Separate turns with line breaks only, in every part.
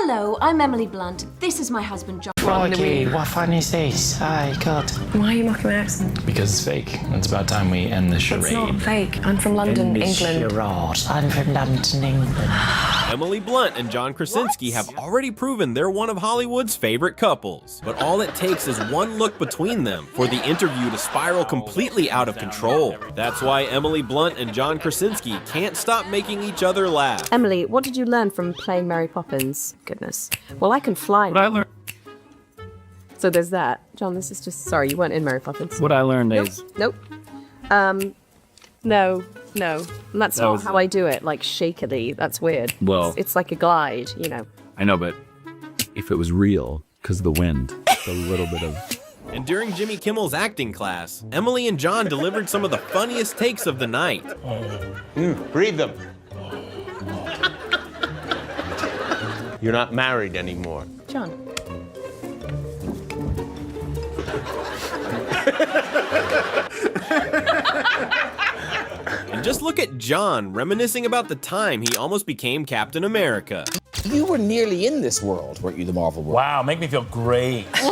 Hello, I'm Emily Blunt. This is my husband, John.
Crikey, what fun is this? Hey, God.
Why are you mocking my accent?
Because it's fake. It's about time we end the charade.
It's not fake. I'm from London, England.
Charade. I'm from London, England.
Emily Blunt and John Krasinski have already proven they're one of Hollywood's favorite couples. But all it takes is one look between them for the interview to spiral completely out of control. That's why Emily Blunt and John Krasinski can't stop making each other laugh.
Emily, what did you learn from playing Mary Poppins? Goodness. Well, I can fly.
What I learned.
So there's that. John, this is just... Sorry, you weren't in Mary Poppins.
What I learned is.
Nope. No. And that's not how I do it, like shakily. That's weird.
Well.
It's like a glide, you know.
I know, but if it was real, because of the wind, it's a little bit of.
And during Jimmy Kimmel's acting class, Emily and John delivered some of the funniest takes of the night.
Breathe them. You're not married anymore.
John.
And just look at John reminiscing about the time he almost became Captain America.
You were nearly in this world, weren't you, the Marvel world?
Wow, make me feel great. He's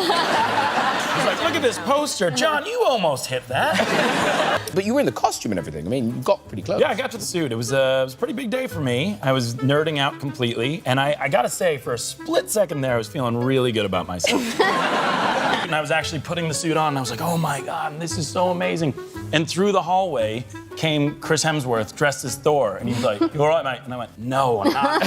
like, look at this poster. John, you almost hit that.
But you were in the costume and everything. I mean, you got pretty close.
Yeah, I got to the suit. It was a pretty big day for me. I was nerding out completely. And I gotta say, for a split second there, I was feeling really good about myself. And I was actually putting the suit on, and I was like, oh my God, this is so amazing. And through the hallway came Chris Hemsworth dressed as Thor. And he's like, you all right, mate? And I went, no, I'm not.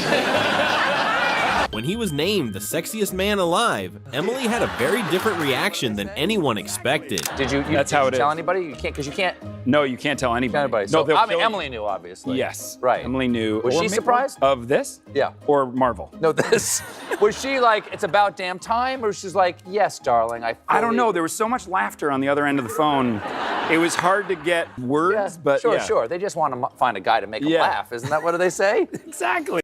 When he was named the sexiest man alive, Emily had a very different reaction than anyone expected.
Did you
That's how it
tell
is.
anybody? You can't, because you can't.
No, you can't tell anybody.
Anybody.
No,
So, I mean, Emily knew, obviously.
Yes.
Right.
Emily knew.
Was
Or
she
maybe-
surprised?
Of this?
Yeah.
Or Marvel?
No, this. Was she like, it's about damn time, or she's like, yes, darling,
I don't know. There was so much laughter on the other end of the phone. It was hard to get words, but
sure,
yeah.
sure. They just want to find a guy to make them laugh. Isn't that what they say?
Exactly.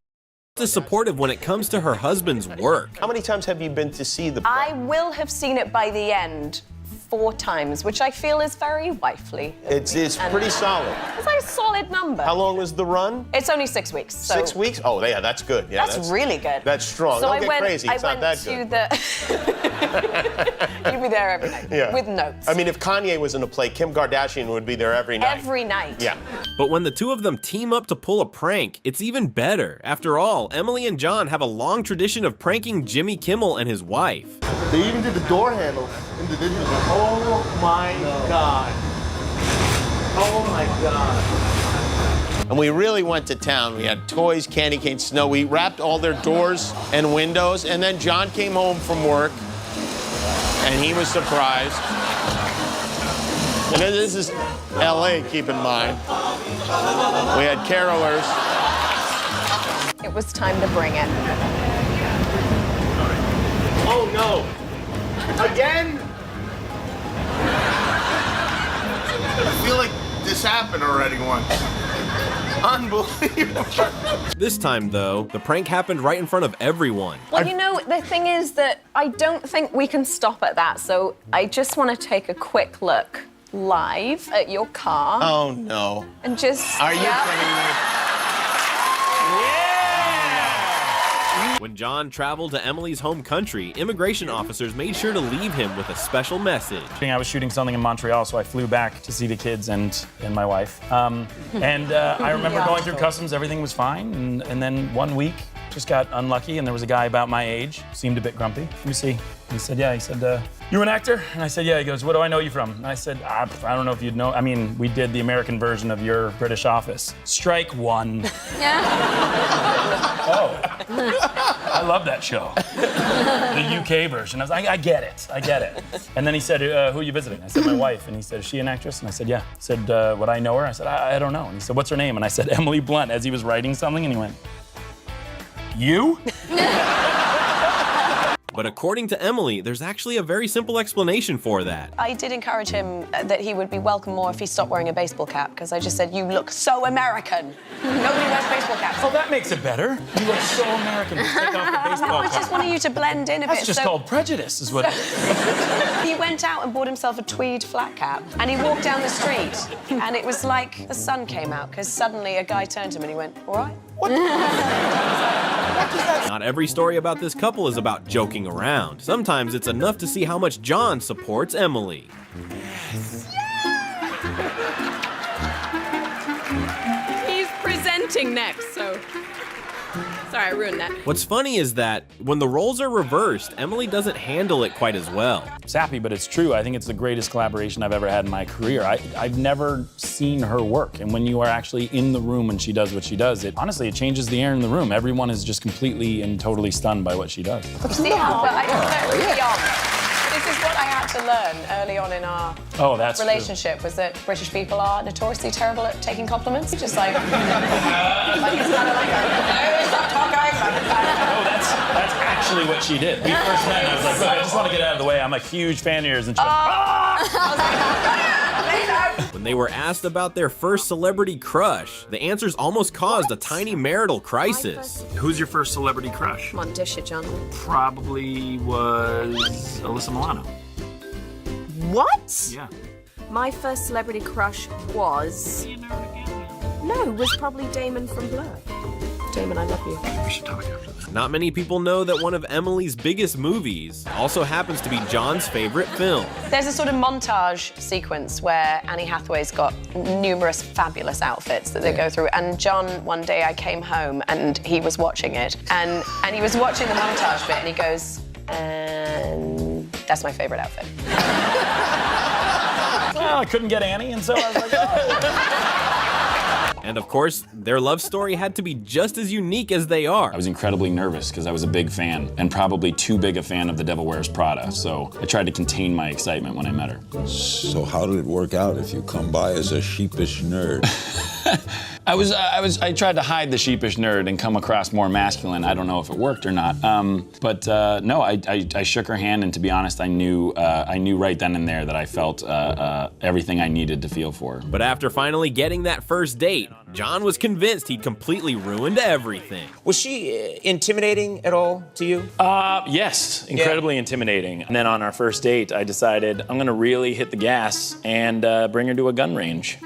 Is supportive when it comes to her husband's work.
How many times have you been to see the play?
I will have seen it by the end 4 times, which I feel is very wifely.
It's pretty solid.
It's like a solid number.
How long was the run?
It's only 6 weeks. So
6 weeks? Oh, yeah, that's good. Yeah,
that's really good.
That's strong.
So
Don't get crazy. It's not that good.
You'd be there every night with notes.
I mean, if Kanye was in a play, Kim Kardashian would be there every night.
Every night.
Yeah.
But when the two of them team up to pull a prank, it's even better. After all, Emily and John have a long tradition of pranking Jimmy Kimmel and his wife.
They even did the door handles individually.
Oh my God. Oh my God. And we really went to town. We had toys, candy canes, snow. We wrapped all their doors and windows, and then John came home from work, and he was surprised. And this is LA, keep in mind. We had carolers.
It was time to bring it.
Oh no! Again? I feel like this happened already once. Unbelievable.
This time, though, the prank happened right in front of everyone.
Well, you know, the thing is that I don't think we can stop at that, so I just want to take a quick look live at your car.
Oh no.
And just...
Are you kidding me?
When John traveled to Emily's home country, immigration officers made sure to leave him with a special message.
I was shooting something in Montreal, so I flew back to see the kids and my wife. I remember going through customs, everything was fine, and then 1 week, just got unlucky, and there was a guy about my age, seemed a bit grumpy. Let me see. He said, yeah. He said, you an actor? And I said, yeah. He goes, what do I know you from? And I said, I don't know if you'd know. I mean, we did the American version of your British Office. Strike one.
Yeah.
Oh. I love that show. The UK version. I was like, I get it. And then he said, who are you visiting? I said, my wife. And he said, is she an actress? And I said, yeah. He said, would I know her? I said, I don't know. And he said, what's her name? And I said, Emily Blunt, as he was writing something, and he went, you?
But according to Emily, there's actually a very simple explanation for that.
I did encourage him that he would be welcome more if he stopped wearing a baseball cap, because I just said, you look so American. Nobody wears baseball caps.
Oh, that makes it better. You look so American. Just take off the baseball
No, I
cap.
just wanted you to blend in a bit.
That's just called prejudice, is what it is.
He went out and bought himself a tweed flat cap, and he walked down the street, and it was like the sun came out, because suddenly a guy turned to him and he went, all right? What?
Not every story about this couple is about joking around. Sometimes it's enough to see how much John supports Emily.
He's presenting next, so. Sorry, I ruined that.
What's funny is that when the roles are reversed, Emily doesn't handle it quite as well.
Sappy, but it's true. I think it's the greatest collaboration I've ever had in my career. I've never seen her work, and when you are actually in the room and she does what she does, honestly, it changes the air in the room. Everyone is just completely and totally stunned by what she does.
See how I learned really young. This is what I had to learn early on in our relationship, was that British people are notoriously terrible at taking compliments. Just like, it's kind of like, stop talking.
No, that's actually what she did. We first met, and I was like, I just want to get out of the way. I'm a huge fan of yours. And she went,
When they were asked about their first celebrity crush, the answers almost caused a tiny marital crisis.
Who's your first celebrity crush?
Come on, dish it, John.
Probably was Alyssa Milano.
What?
Yeah.
My first celebrity crush was... No, was probably Damon from Blur. Damon, I love you.
We should talk after this.
Not many people know that one of Emily's biggest movies also happens to be John's favorite film.
There's a sort of montage sequence where Annie Hathaway's got numerous fabulous outfits that they go through. And John, one day I came home and he was watching it. And he was watching the montage bit and he goes, and that's my favorite outfit.
Well, I couldn't get Annie, and so I was like, oh.
And of course, their love story had to be just as unique as they are.
I was incredibly nervous because I was a big fan, and probably too big a fan of The Devil Wears Prada, so I tried to contain my excitement when I met her.
So how did it work out if you come by as a sheepish nerd?
I tried to hide the sheepish nerd and come across more masculine. I don't know if it worked or not. No, I shook her hand, and to be honest, I knew right then and there that I felt everything I needed to feel for her.
But after finally getting that first date, John was convinced he'd completely ruined everything.
Was she intimidating at all to you?
Yes, incredibly intimidating. And then on our first date, I decided I'm gonna really hit the gas and bring her to a gun range.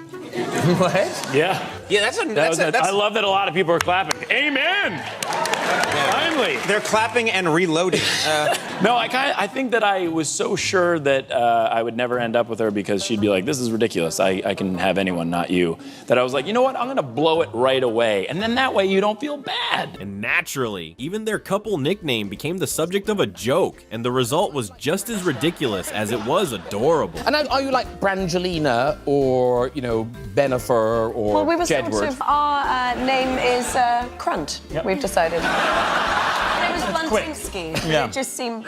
What?
Yeah.
Yeah,
I love that a lot of people are clapping. Amen! Finally!
They're clapping and reloading.
No, I think that I was so sure that I would never end up with her because she'd be like, this is ridiculous. I can have anyone, not you. That I was like, you know what? I'm gonna blow it right away. And then that way you don't feel bad.
And naturally, even their couple nickname became the subject of a joke, and the result was just as ridiculous as it was adorable.
And are you like Brangelina or, Benifer or
Well, we were
Jedward?
sort of, our name is Crunt, we've decided. It was Bluntinsky.
Yeah.
It just seemed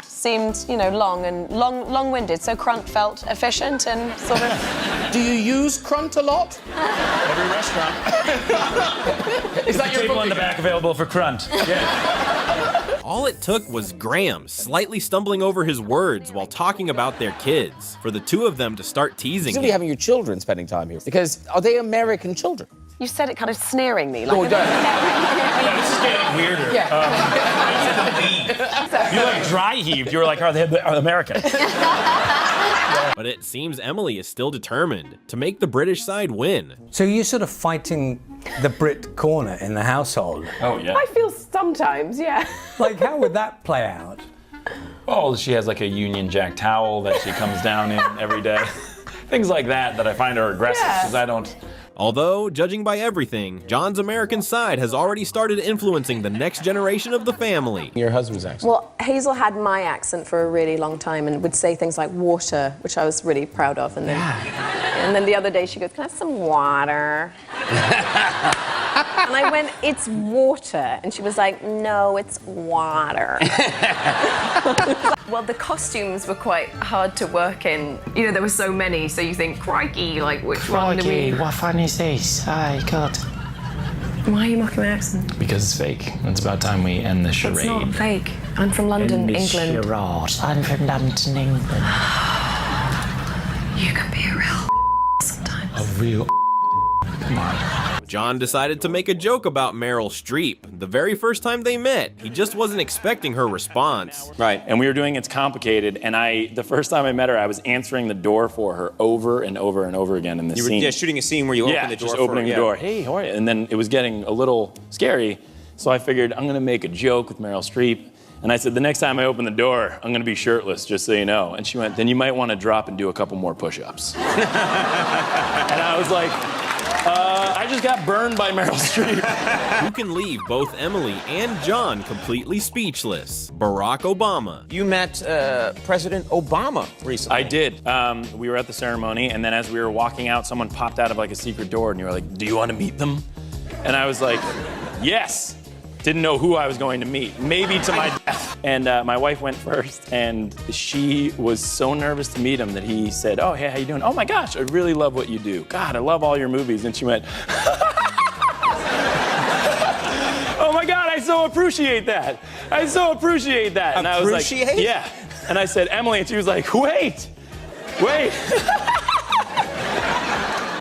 long and long-winded, so Crunt felt efficient and sort of...
Do you use Crunt a lot?
Every restaurant.
Is that your
table in the back available for Crunt? Yeah.
All it took was Graham slightly stumbling over his words while talking about their kids for the two of them to start teasing
You're
him.
having your children spending time here. Because are they American children?
You said it kind of sneeringly.
Go on, go ahead.
Yeah, this is getting weirder. You like dry heaved. You were like, are they American?
But it seems Emily is still determined to make the British side win.
So you're sort of fighting the Brit corner in the household.
Oh, yeah.
I feel sometimes, yeah.
Like, how would that play out?
Oh, she has like a Union Jack towel that she comes down in every day. Things like that I find are aggressive because I don't...
Although, judging by everything, John's American side has already started influencing the next generation of the family.
Your husband's accent.
Well, Hazel had my accent for a really long time and would say things like water, which I was really proud of. And then the other day she goes, can I have some water? And I went, it's water. And she was like, no, it's water. Well, the costumes were quite hard to work in. There were so many, so you think, crikey, like, which one do we...
What fun is this? Oh, God.
Why are you mocking my accent?
Because it's fake. It's about time we end the charade.
It's not fake. I'm from London, England.
Charade. I'm from London, England.
You can be a real sometimes.
A real Come on.
John decided to make a joke about Meryl Streep. The very first time they met, he just wasn't expecting her response.
Right, and we were doing It's Complicated, and the first time I met her, I was answering the door for her over and over and over again in the scene.
Yeah, shooting a scene where you open the door
just
for
opening
her,
the door. Hey, how are you? And then it was getting a little scary, So I figured I'm gonna make a joke with Meryl Streep. And I said, the next time I open the door, I'm gonna be shirtless, just so you know. And she went, then you might wanna drop and do a couple more push-ups. And I was like, I just got burned by Meryl Streep.
Who can leave both Emily and John completely speechless? Barack Obama.
You met President Obama recently.
I did. We were at the ceremony, and then as we were walking out, someone popped out of like a secret door, and you were like, do you wanna meet them? And I was like, yes. Didn't know who I was going to meet, maybe to my death. And my wife went first, and she was so nervous to meet him that he said, oh, hey, how you doing? Oh my gosh, I really love what you do. God, I love all your movies. And she went, oh my God, I so appreciate that. I so appreciate that. And I was like, yeah. And I said, Emily, and she was like, wait.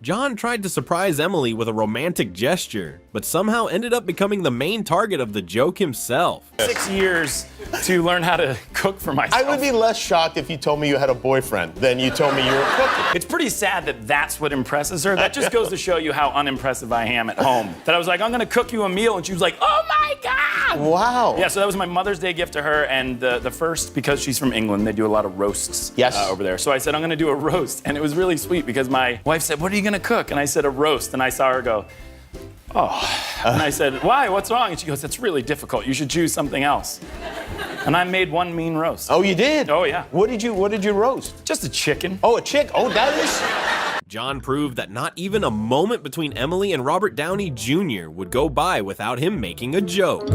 John tried to surprise Emily with a romantic gesture, but somehow ended up becoming the main target of the joke himself.
6 years to learn how to cook for myself.
I would be less shocked if you told me you had a boyfriend than you told me you were cooking.
It's pretty sad that that's what impresses her. That just goes to show you how unimpressive I am at home. That I was like, I'm gonna cook you a meal, and she was like, oh my God!
Wow.
Yeah, so that was my Mother's Day gift to her, and the first, because she's from England, they do a lot of roasts over there. So I said, I'm gonna do a roast, and it was really sweet because my wife said, what are you gonna cook? And I said, a roast, and I saw her go, oh. And I said, why, what's wrong? And she goes, it's really difficult, you should choose something else. And I made one mean roast.
Oh, you did?
Oh, yeah.
What did you roast?
Just a chicken.
Oh, a chick? Oh, that is...
John proved that not even a moment between Emily and Robert Downey Jr. would go by without him making a joke.